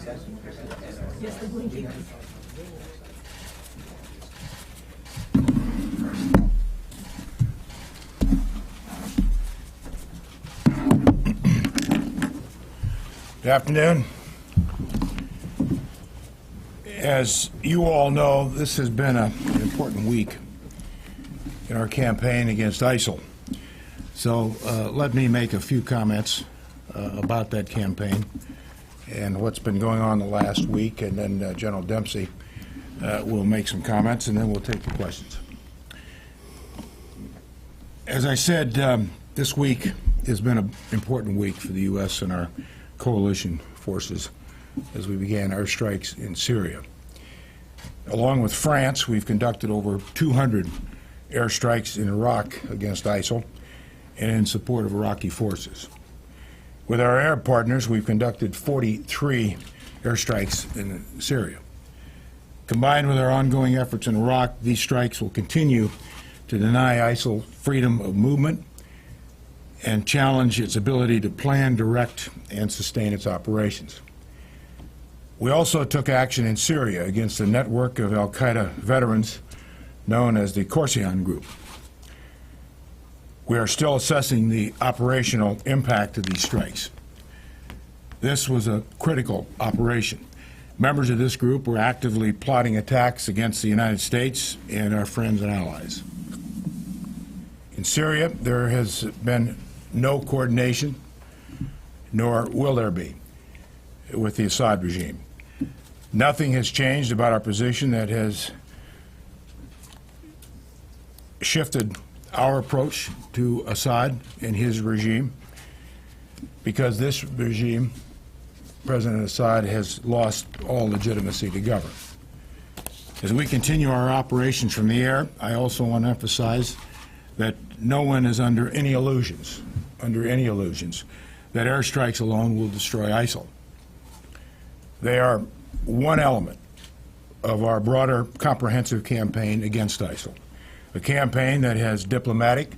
Yes, the blinking. Good afternoon. As you all know, this has been an important week in our campaign against ISIL. So let me make a few comments about that campaign and what's been going on the last week, and then General Dempsey will make some comments, and then we'll take the questions. As I said, this week has been an important week for the U.S. and our coalition forces as we began our strikes in Syria. Along with France, we've conducted over 200 airstrikes in Iraq against ISIL and in support of Iraqi forces. With our Arab partners, we've conducted 43 airstrikes in Syria. Combined with our ongoing efforts in Iraq, these strikes will continue to deny ISIL freedom of movement and challenge its ability to plan, direct, and sustain its operations. We also took action in Syria against a network of al-Qaeda veterans known as the Khorasan Group. We are still assessing the operational impact of these strikes. This was a critical operation. Members of this group were actively plotting attacks against the United States and our friends and allies. In Syria, there has been no coordination, nor will there be, with the Assad regime. Nothing has changed about our position that has shifted our approach to Assad and his regime, because this regime, President Assad, has lost all legitimacy to govern. As we continue our operations from the air, I also want to emphasize that no one is under any illusions that airstrikes alone will destroy ISIL. They are one element of our broader comprehensive campaign against ISIL, a campaign that has diplomatic,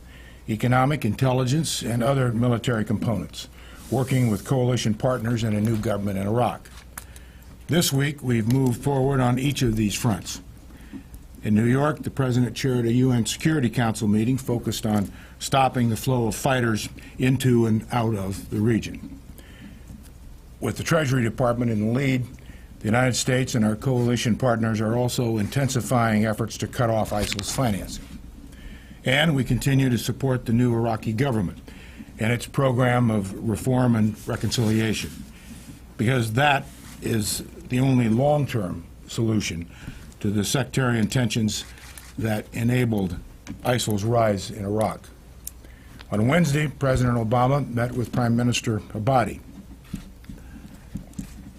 economic, intelligence, and other military components, working with coalition partners and a new government in Iraq. This week, we've moved forward on each of these fronts. In New York, the President chaired a UN Security Council meeting focused on stopping the flow of fighters into and out of the region. With the Treasury Department in the lead, the United States and our coalition partners are also intensifying efforts to cut off ISIL's financing. And we continue to support the new Iraqi government and its program of reform and reconciliation, because that is the only long-term solution to the sectarian tensions that enabled ISIL's rise in Iraq. On Wednesday, President Obama met with Prime Minister Abadi.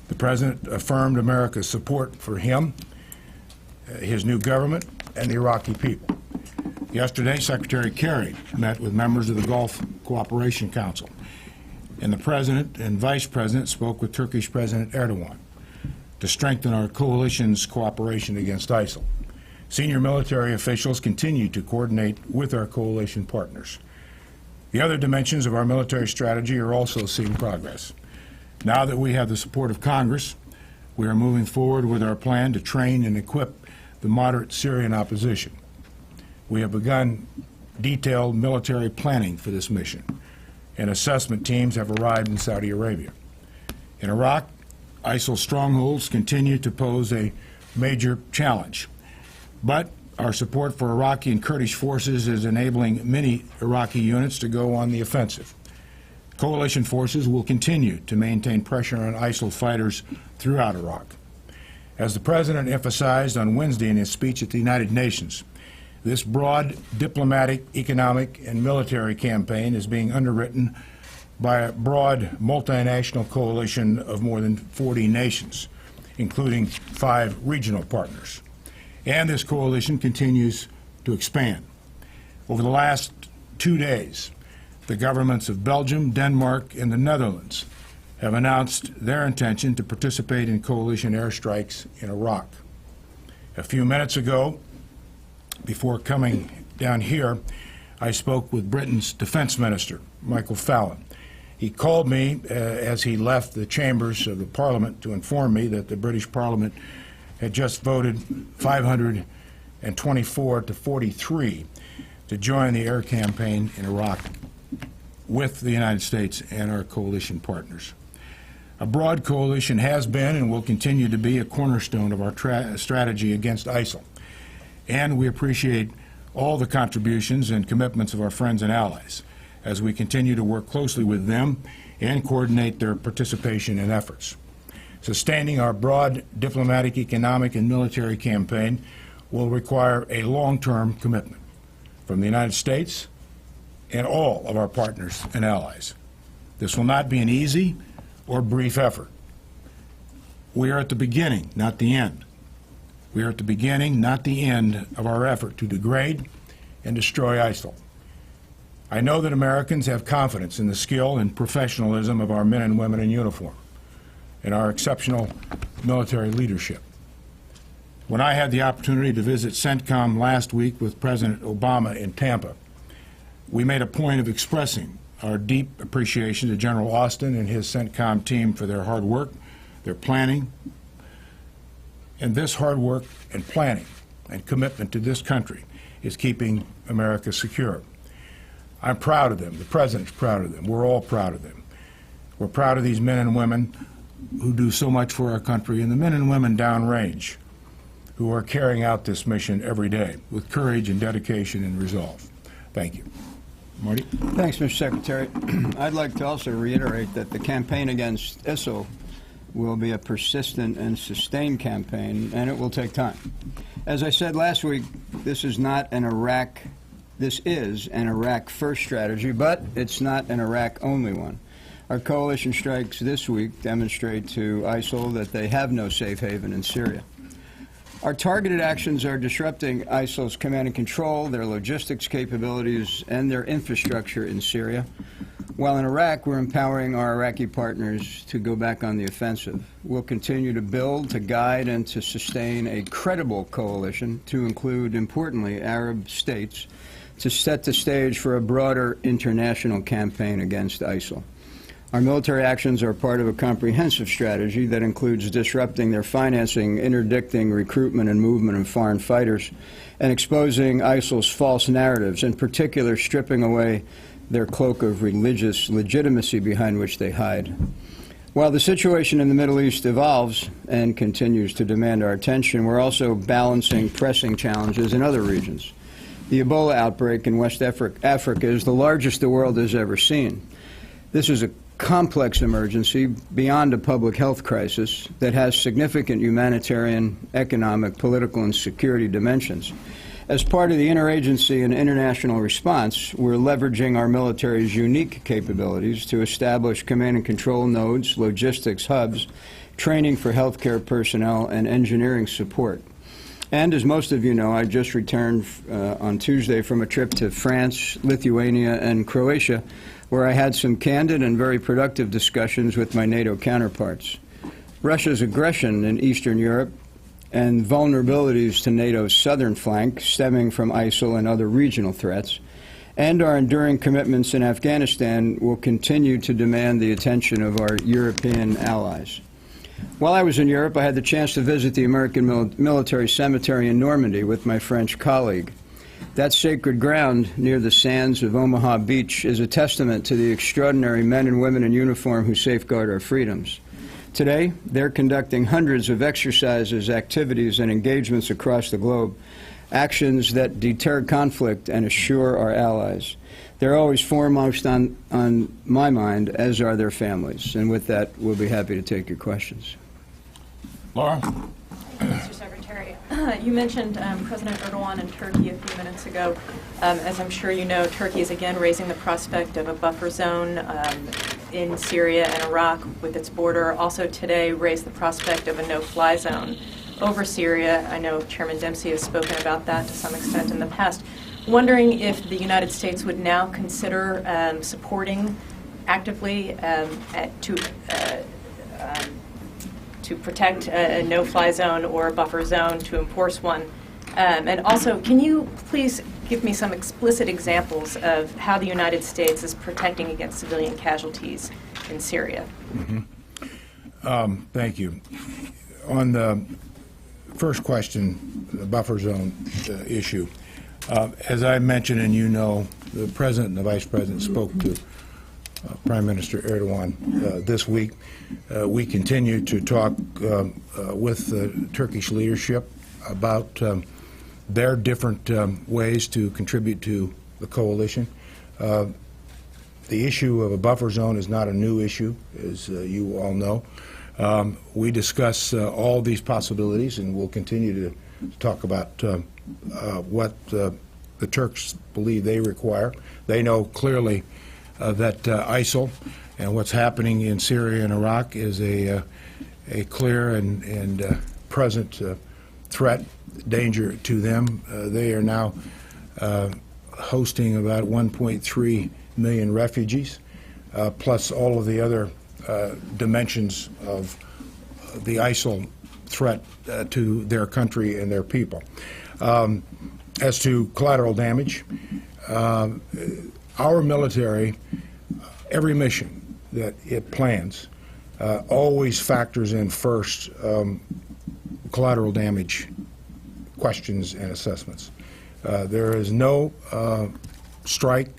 The President affirmed America's support for him, his new government, and the Iraqi people. Yesterday, Secretary Kerry met with members of the Gulf Cooperation Council, and the President and Vice President spoke with Turkish President Erdogan to strengthen our coalition's cooperation against ISIL. Senior military officials continue to coordinate with our coalition partners. The other dimensions of our military strategy are also seeing progress. Now that we have the support of Congress, we are moving forward with our plan to train and equip the moderate Syrian opposition. We have begun detailed military planning for this mission, and assessment teams have arrived in Saudi Arabia. In Iraq, ISIL strongholds continue to pose a major challenge, but our support for Iraqi and Kurdish forces is enabling many Iraqi units to go on the offensive. Coalition forces will continue to maintain pressure on ISIL fighters throughout Iraq. As the President emphasized on Wednesday in his speech at the United Nations, this broad diplomatic, economic, and military campaign is being underwritten by a broad multinational coalition of more than 40 nations, including 5 regional partners. And this coalition continues to expand. Over the last 2 days, the governments of Belgium, Denmark, and the Netherlands have announced their intention to participate in coalition airstrikes in Iraq. A few minutes ago, before coming down here, I spoke with Britain's Defense Minister, Michael Fallon. He called me as he left the chambers of the Parliament to inform me that the British Parliament had just voted 524 to 43 to join the air campaign in Iraq with the United States and our coalition partners. A broad coalition has been and will continue to be a cornerstone of our strategy against ISIL, and we appreciate all the contributions and commitments of our friends and allies as we continue to work closely with them and coordinate their participation in efforts. Sustaining our broad diplomatic, economic, and military campaign will require a long-term commitment from the United States and all of our partners and allies. This will not be an easy or brief effort. We are at the beginning, not the end. We are at the beginning, not the end, of our effort to degrade and destroy ISIL. I know that Americans have confidence in the skill and professionalism of our men and women in uniform and our exceptional military leadership. When I had the opportunity to visit CENTCOM last week with President Obama in Tampa, we made a point of expressing our deep appreciation to General Austin and his CENTCOM team for their hard work, their planning, and this hard work and planning and commitment to this country is keeping America secure. I'm proud of them. The President's proud of them. We're all proud of them. We're proud of these men and women who do so much for our country, and the men and women downrange who are carrying out this mission every day with courage and dedication and resolve. Thank you. Marty? Thanks, Mr. Secretary. I'd like to also reiterate that the campaign against ISIL will be a persistent and sustained campaign, and it will take time. As I said last week, this is an Iraq first strategy, but it's not an Iraq only one. Our coalition strikes this week demonstrate to ISIL that they have no safe haven in Syria. Our targeted actions are disrupting ISIL's command and control, their logistics capabilities, and their infrastructure in Syria. While in Iraq, we're empowering our Iraqi partners to go back on the offensive. We'll continue to build, to guide, and to sustain a credible coalition to include, importantly, Arab states to set the stage for a broader international campaign against ISIL. Our military actions are part of a comprehensive strategy that includes disrupting their financing, interdicting recruitment and movement of foreign fighters, and exposing ISIL's false narratives, in particular stripping away their cloak of religious legitimacy behind which they hide. While the situation in the Middle East evolves and continues to demand our attention, we're also balancing pressing challenges in other regions. The Ebola outbreak in West Africa is the largest the world has ever seen. This is a complex emergency beyond a public health crisis that has significant humanitarian, economic, political, and security dimensions. As part of the interagency and international response, we're leveraging our military's unique capabilities to establish command and control nodes, logistics hubs, training for healthcare personnel, and engineering support. And as most of you know, I just returned on Tuesday from a trip to France, Lithuania, and Croatia, where I had some candid and very productive discussions with my NATO counterparts. Russia's aggression in Eastern Europe and vulnerabilities to NATO's southern flank stemming from ISIL and other regional threats, and our enduring commitments in Afghanistan will continue to demand the attention of our European allies. While I was in Europe, I had the chance to visit the American military cemetery in Normandy with my French colleague. That sacred ground near the sands of Omaha Beach is a testament to the extraordinary men and women in uniform who safeguard our freedoms. Today, they're conducting hundreds of exercises, activities, and engagements across the globe, actions that deter conflict and assure our allies. They're always foremost on my mind, as are their families. And with that, we'll be happy to take your questions. Laura? Mr. Secretary, you mentioned President Erdogan in Turkey a few minutes ago. As I'm sure you know, Turkey is again raising the prospect of a buffer zone in Syria and Iraq with its border. Also today raised the prospect of a no-fly zone over Syria. I know Chairman Dempsey has spoken about that to some extent in the past. Wondering if the United States would now consider supporting actively to protect a no-fly zone or a buffer zone, to enforce one. And also, can you please give me some explicit examples of how the United States is protecting against civilian casualties in Syria. Thank you. On the first question, the buffer zone issue, as I mentioned, and you know, the President and the Vice President spoke to Prime Minister Erdogan this week. We continue to talk with the Turkish leadership about their different ways to contribute to the coalition. The issue of a buffer zone is not a new issue, as you all know. We discuss all these possibilities, and we'll continue to talk about what the Turks believe they require. They know clearly that ISIL and what's happening in Syria and Iraq is a clear and present threat, danger to them. They are now hosting about 1.3 million refugees, plus all of the other dimensions of the ISIL threat to their country and their people. As to collateral damage, our military, every mission that it plans, always factors in first collateral damage questions and assessments. There is no strike,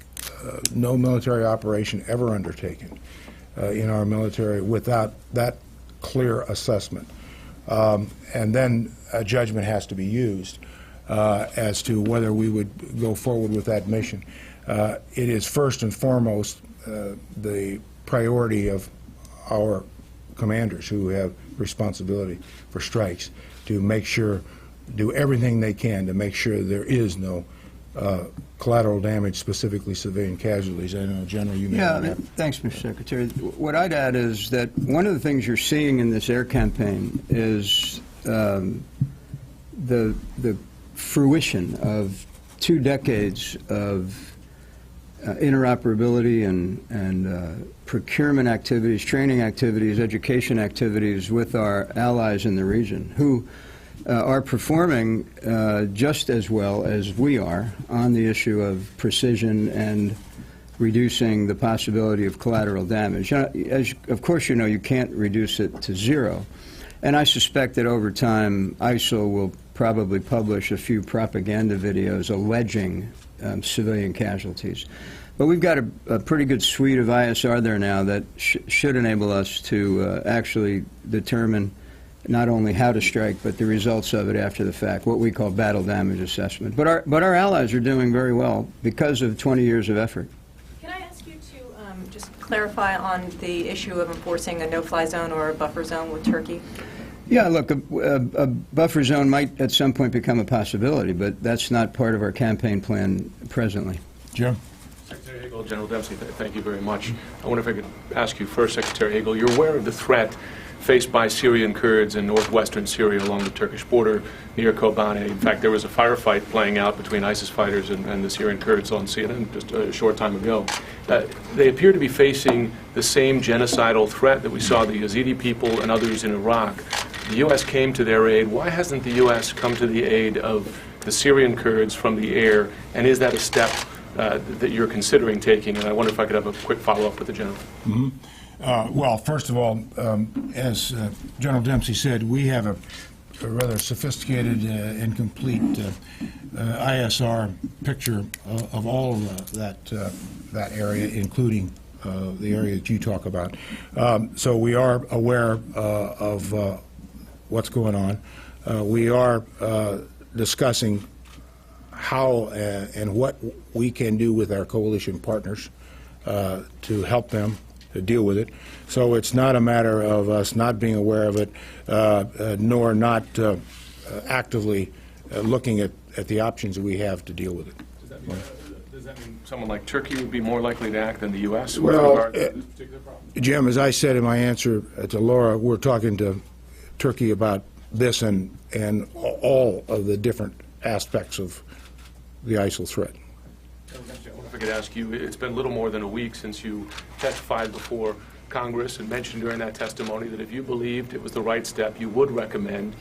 no military operation ever undertaken in our military without that clear assessment. And then a judgment has to be used as to whether we would go forward with that mission. It is first and foremost the priority of our commanders who have responsibility for strikes to make sure, do everything they can to make sure there is no collateral damage, specifically civilian casualties. I know, General, you may have. Thanks, Mr. Secretary. What I'd add is that one of the things you're seeing in this air campaign is the fruition of 2 decades of interoperability and procurement activities, training activities, education activities with our allies in the region, who are performing just as well as we are on the issue of precision and reducing the possibility of collateral damage. As, of course, you know, you can't reduce it to zero. And I suspect that over time, ISIL will probably publish a few propaganda videos alleging civilian casualties. But we've got a pretty good suite of ISR there now that should enable us to actually determine not only how to strike, but the results of it after the fact, what we call battle damage assessment. But our allies are doing very well because of 20 years of effort. Can I ask you to just clarify on the issue of enforcing a no-fly zone or a buffer zone with Turkey? Yeah, look, a buffer zone might at some point become a possibility, but that's not part of our campaign plan presently. Jim? Secretary Hagel, General Dempsey, thank you very much. I wonder if I could ask you first, Secretary Hagel, you're aware of the threat faced by Syrian Kurds in northwestern Syria along the Turkish border near Kobane. In fact, there was a firefight playing out between ISIS fighters and the Syrian Kurds on CNN just a short time ago. They appear to be facing the same genocidal threat that we saw the Yazidi people and others in Iraq. The U.S. came to their aid. Why hasn't the U.S. come to the aid of the Syrian Kurds from the air, and is that a step that you're considering taking? And I wonder if I could have a quick follow-up with the General. Mm-hmm. Well, first of all, as General Dempsey said, we have a rather sophisticated and complete ISR picture of all of that area, including the area that you talk about. So we are aware of what's going on. We are discussing how and what we can do with our coalition partners to help them to deal with it. So it's not a matter of us not being aware of it, nor not actively looking at the options that we have to deal with it. Does that mean someone like Turkey would be more likely to act than the U.S. Well, with regard to this particular problem? Jim, as I said in my answer to Laura, we're talking to Turkey about this and all of the different aspects of the ISIL threat. I wonder if I could ask you, it's been a little more than a week since you testified before Congress and mentioned during that testimony that if you believed it was the right step, you would recommend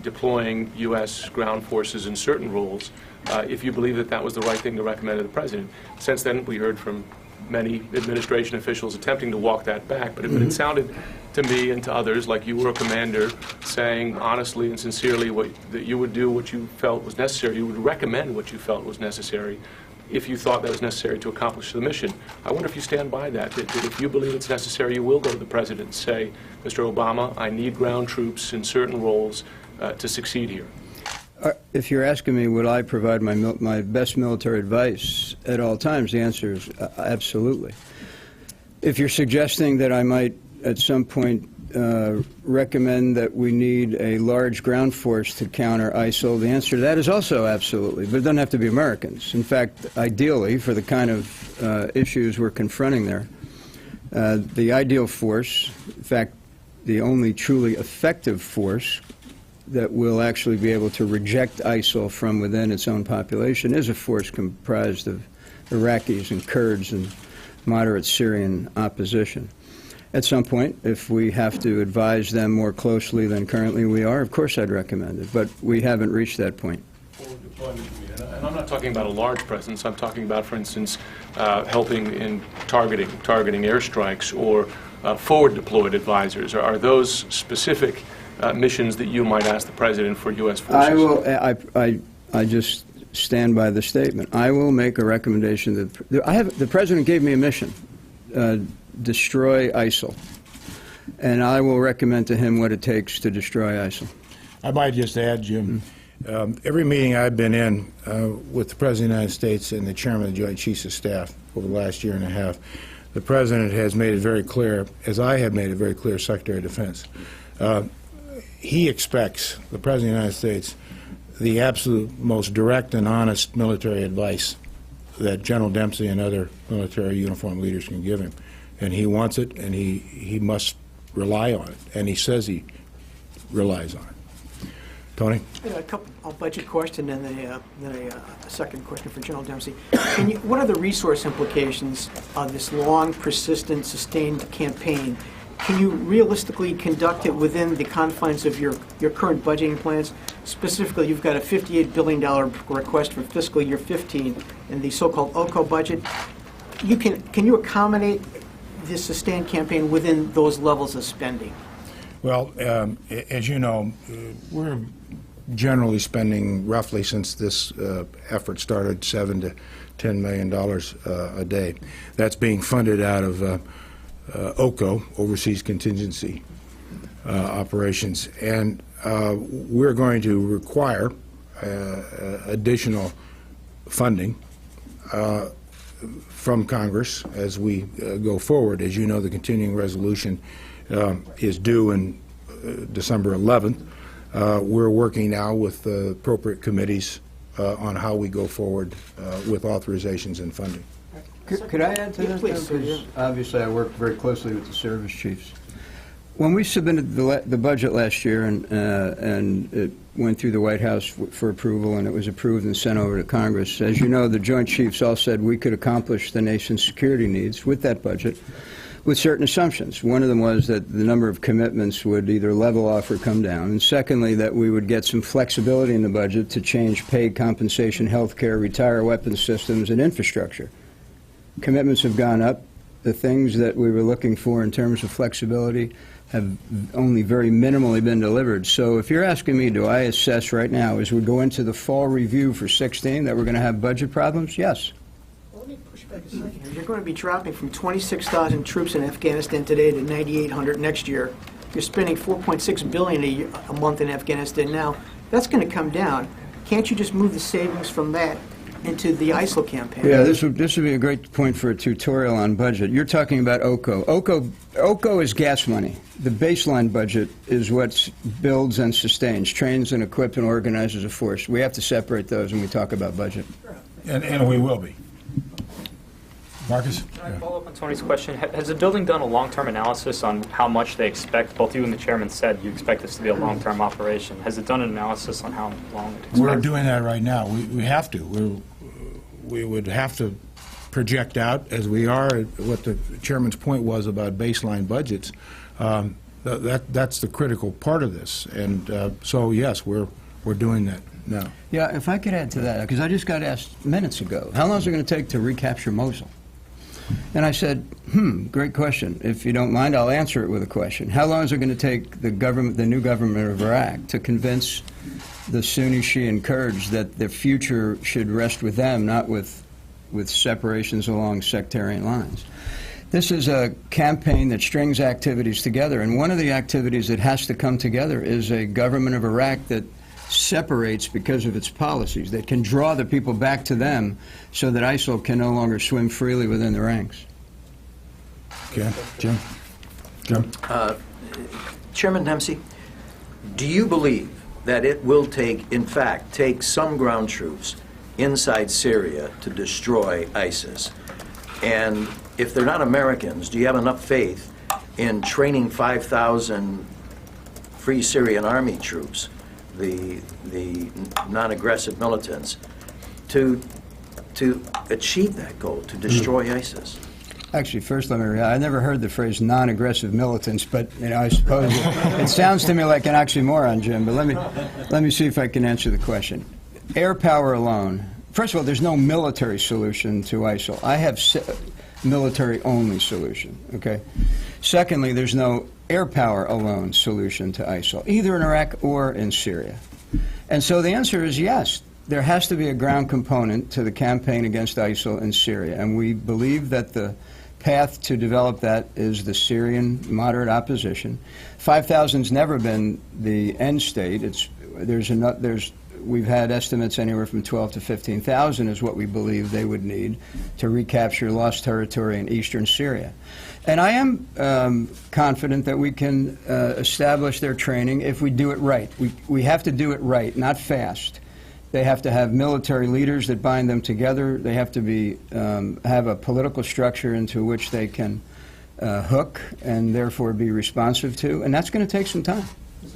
deploying U.S. ground forces in certain roles, if you believe that that was the right thing to recommend to the President. Since then, we heard from many administration officials attempting to walk that back, but it sounded to me and to others like you were a commander saying honestly and sincerely that you would do what you felt was necessary, you would recommend what you felt was necessary if you thought that was necessary to accomplish the mission. I wonder if you stand by that if you believe it's necessary, you will go to the President and say, Mr. Obama, I need ground troops in certain roles to succeed here. If you're asking me would I provide my best military advice at all times, the answer is absolutely. If you're suggesting that I might at some point recommend that we need a large ground force to counter ISIL, the answer to that is also absolutely, but it doesn't have to be Americans. In fact, ideally, for the kind of issues we're confronting there, the ideal force, in fact, the only truly effective force that will actually be able to reject ISIL from within its own population is a force comprised of Iraqis and Kurds and moderate Syrian opposition. At some point, if we have to advise them more closely than currently we are, of course I'd recommend it, but we haven't reached that point. Forward deployment, and I'm not talking about a large presence. I'm talking about, for instance, helping in targeting airstrikes or forward deployed advisors. Are those specific missions that you might ask the President for U.S. forces? I will. I just stand by the statement. I will make a recommendation that the President gave me a mission: destroy ISIL, and I will recommend to him what it takes to destroy ISIL. I might just add, Jim, every meeting I've been in with the President of the United States and the Chairman of the Joint Chiefs of Staff over the last year and a half, the President has made it very clear, as I have made it very clear, Secretary of Defense. He expects, the President of the United States, the absolute most direct and honest military advice that General Dempsey and other military uniform leaders can give him. And he wants it, and he must rely on it. And he says he relies on it. Tony? A budget question and then a second question for General Dempsey. What are the resource implications of this long, persistent, sustained campaign? Can you realistically conduct it within the confines of your current budgeting plans? Specifically, you've got a $58 billion request for fiscal year 15 in the so-called OCO budget. Can you accommodate this sustained campaign within those levels of spending? Well, as you know, we're generally spending roughly, since this effort started, $7 to $10 million a day. That's being funded out of OCO, Overseas Contingency Operations, and we're going to require additional funding from Congress as we go forward. As you know, the continuing resolution is due in December 11th. We're working now with the appropriate committees on how we go forward with authorizations and funding. Could I add to Yeah, this? please. Because obviously I work very closely with the service chiefs. When we submitted the budget last year and it went through the White House for approval and it was approved and sent over to Congress, as you know, the Joint Chiefs all said we could accomplish the nation's security needs with that budget with certain assumptions. One of them was that the number of commitments would either level off or come down, and secondly, that we would get some flexibility in the budget to change pay, compensation, health care, retire weapons systems, and infrastructure. Commitments have gone up. The things that we were looking for in terms of flexibility have only very minimally been delivered. So if you're asking me, do I assess right now, as we go into the fall review for 16, that we're going to have budget problems? Yes. Let me push back a second here. You're going to be dropping from 26,000 troops in Afghanistan today to 9,800 next year. You're spending $4.6 billion a month in Afghanistan now. That's going to come down. Can't you just move the savings from that into the ISIL campaign? Yeah, this would be a great point for a tutorial on budget. You're talking about OCO. OCO is gas money. The baseline budget is what builds and sustains, trains and equips and organizes a force. We have to separate those when we talk about budget. And we will be. Marcus? Can I follow up on Tony's question? Has the building done a long-term analysis on how much they expect? Both you and the chairman said you expect this to be a long-term operation. Has it done an analysis on how long it expects? We're doing that right now. We have to. We would have to project out, as we are, what the chairman's point was about baseline budgets. That's the critical part of this. And so, yes, we're doing that now. Yeah, if I could add to that, because I just got asked minutes ago, how long is it going to take to recapture Mosul? And I said, great question. If you don't mind, I'll answer it with a question. How long is it going to take the new government of Iraq to convince the Sunni, Shia, and Kurds that their future should rest with them, not with separations along sectarian lines? This is a campaign that strings activities together, and one of the activities that has to come together is a government of Iraq that separates because of its policies, that can draw the people back to them so that ISIL can no longer swim freely within the ranks. Okay, Jim? Jim? Chairman Dempsey, do you believe that it will in fact, take some ground troops inside Syria to destroy ISIS? And if they're not Americans, do you have enough faith in training 5,000 Free Syrian Army troops, the non-aggressive militants, to achieve that goal, to destroy ISIS? Actually, first let me I never heard the phrase non-aggressive militants, but I suppose it sounds to me like an oxymoron, Jim. But let me see if I can answer the question. Air power alone. First of all, there's no military solution to ISIL. I have military-only solution. Okay. Secondly, there's no air power alone solution to ISIL, either in Iraq or in Syria. And so the answer is yes. There has to be a ground component to the campaign against ISIL in Syria, and we believe that the path to develop that is the Syrian moderate opposition. 5,000's never been the end state. We've had estimates anywhere from 12 to 15,000 is what we believe they would need to recapture lost territory in eastern Syria. And I am confident that we can establish their training if we do it right. We have to do it right, not fast. They have to have military leaders that bind them together. They have to have a political structure into which they can hook and therefore be responsive to, and that's going to take some time.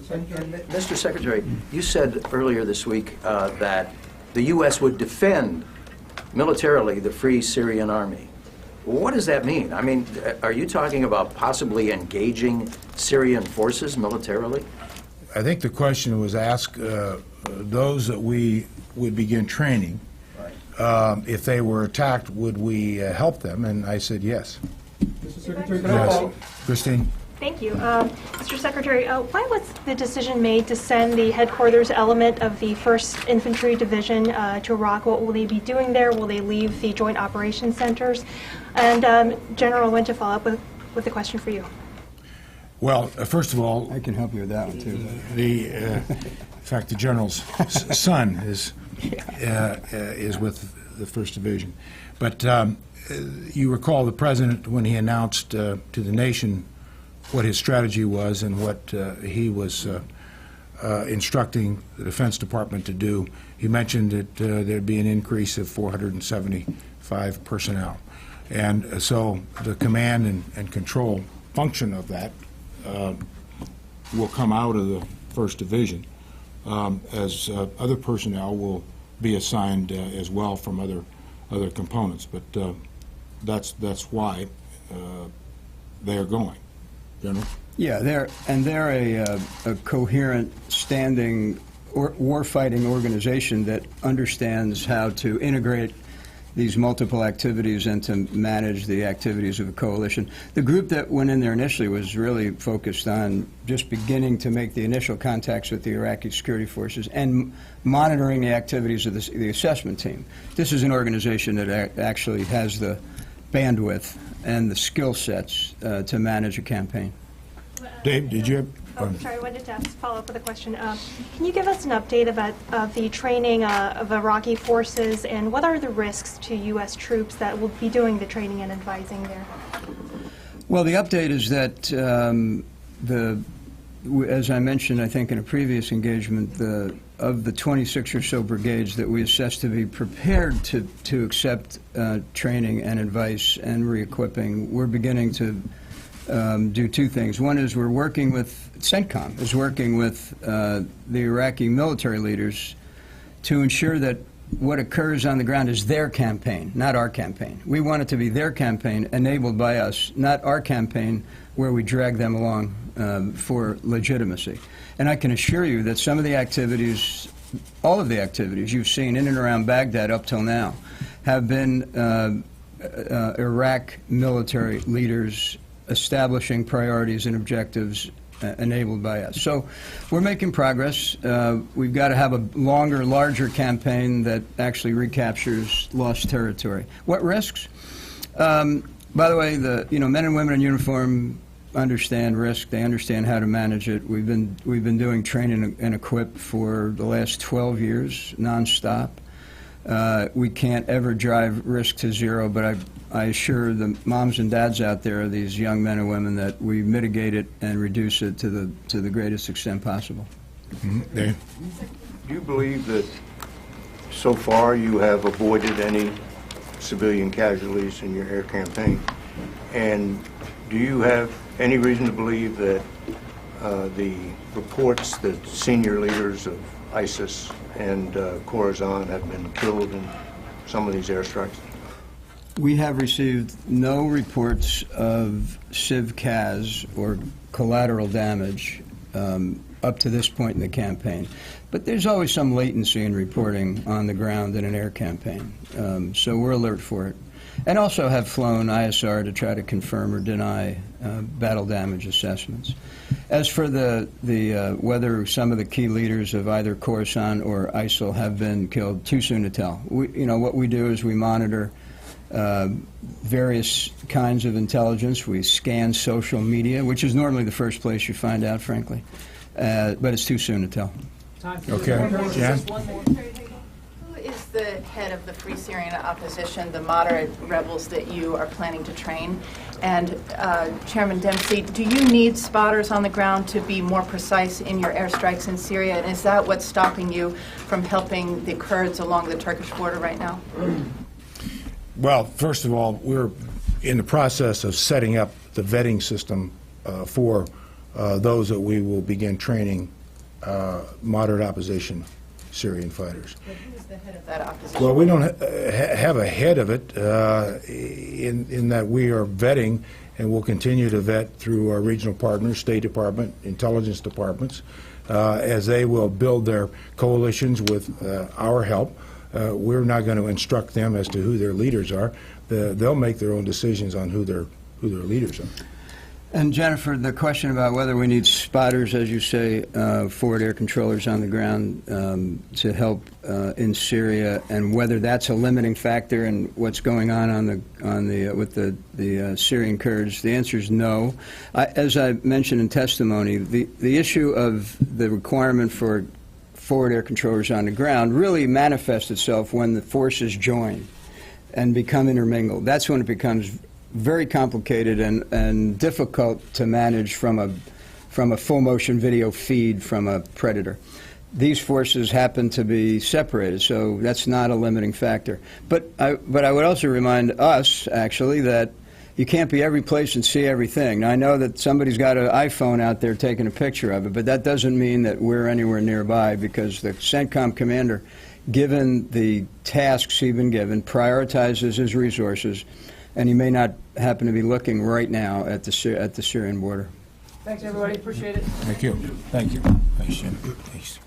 And Mr. Secretary, you said earlier this week that the U.S. would defend militarily the Free Syrian Army. What does that mean? I mean, are you talking about possibly engaging Syrian forces militarily? I think the question was asked those that we would begin training, if they were attacked, would we help them? And I said yes. Mr. Secretary, Yes. Christine? Thank you. Mr. Secretary, why was the decision made to send the headquarters element of the 1st Infantry Division to Iraq? What will they be doing there? Will they leave the Joint Operations Centers? And General, I want to follow up with a question for you. Well, first of all, I can help you with that one, too. in fact, the General's son is with the 1st Division. But you recall the President, when he announced to the nation what his strategy was and what he was instructing the Defense Department to do, he mentioned that there'd be an increase of 475 personnel. And so the command and control function of that will come out of the 1st Division, as other personnel will be assigned as well from other components. But that's why they are going. General? Yeah, they're a coherent, standing war-fighting organization that understands how to integrate these multiple activities and to manage the activities of a coalition. The group that went in there initially was really focused on just beginning to make the initial contacts with the Iraqi security forces and monitoring the activities of the assessment team. This is an organization that actually has the bandwidth and the skill sets to manage a campaign. Dave, did you have... Sorry, I wanted to follow up with a question. Can you give us an update about the training of Iraqi forces, and what are the risks to U.S. troops that will be doing the training and advising there? Well, the update is that, as I mentioned, I think in a previous engagement, of the 26 or so brigades that we assessed to be prepared to accept training and advice and re-equipping, we're beginning to do two things. One is we're working with, CENTCOM is working with the Iraqi military leaders to ensure that what occurs on the ground is their campaign, not our campaign. We want it to be their campaign enabled by us, not our campaign where we drag them along for legitimacy. And I can assure you that some of the activities, all of the activities you've seen in and around Baghdad up till now have been Iraq military leaders establishing priorities and objectives enabled by us. So we're making progress. We've got to have a longer, larger campaign that actually recaptures lost territory. What risks? By the way, men and women in uniform understand risk. They understand how to manage it. We've been doing training and equip for the last 12 years, nonstop. We can't ever drive risk to zero, but I assure the moms and dads out there, these young men and women, that we mitigate it and reduce it to the greatest extent possible. Dave? Do you believe that so far you have avoided any civilian casualties in your air campaign? And do you have any reason to believe that the reports that senior leaders of ISIS and Khorasan have been killed in some of these airstrikes? We have received no reports of civ-cas or collateral damage up to this point in the campaign. But there's always some latency in reporting on the ground in an air campaign. So we're alert for it. And also have flown ISR to try to confirm or deny battle damage assessments. As for whether some of the key leaders of either Khorasan or ISIL have been killed, too soon to tell. What we do is we monitor various kinds of intelligence. We scan social media, which is normally the first place you find out, frankly. But it's too soon to tell. Okay. Jan? Who is the head of the Free Syrian Opposition, the moderate rebels that you are planning to train? And Chairman Dempsey, do you need spotters on the ground to be more precise in your airstrikes in Syria? And is that what's stopping you from helping the Kurds along the Turkish border right now? Well, first of all, we're in the process of setting up the vetting system for those that we will begin training moderate opposition Syrian fighters. But who is the head of that opposition? Well, we don't have a head of it in that we are vetting, and we'll continue to vet through our regional partners, State Department, intelligence departments, as they will build their coalitions with our help. We're not going to instruct them as to who their leaders are. They'll make their own decisions on who their leaders are. And Jennifer, the question about whether we need spotters, as you say, forward air controllers on the ground to help in Syria, and whether that's a limiting factor in what's going on with the Syrian Kurds, the answer is no. As I mentioned in testimony, the issue of the requirement for forward air controllers on the ground really manifests itself when the forces join and become intermingled. That's when it becomes very complicated and difficult to manage from a full motion video feed from a predator. These forces happen to be separated, so that's not a limiting factor. But I would also remind us, actually, that you can't be every place and see everything. Now, I know that somebody's got an iPhone out there taking a picture of it, but that doesn't mean that we're anywhere nearby, because the CENTCOM commander, given the tasks he's been given, prioritizes his resources, and he may not happen to be looking right now at the Syrian border. Thanks, everybody. Appreciate it. Thank you. Thank you. Thanks, Jim. Thanks.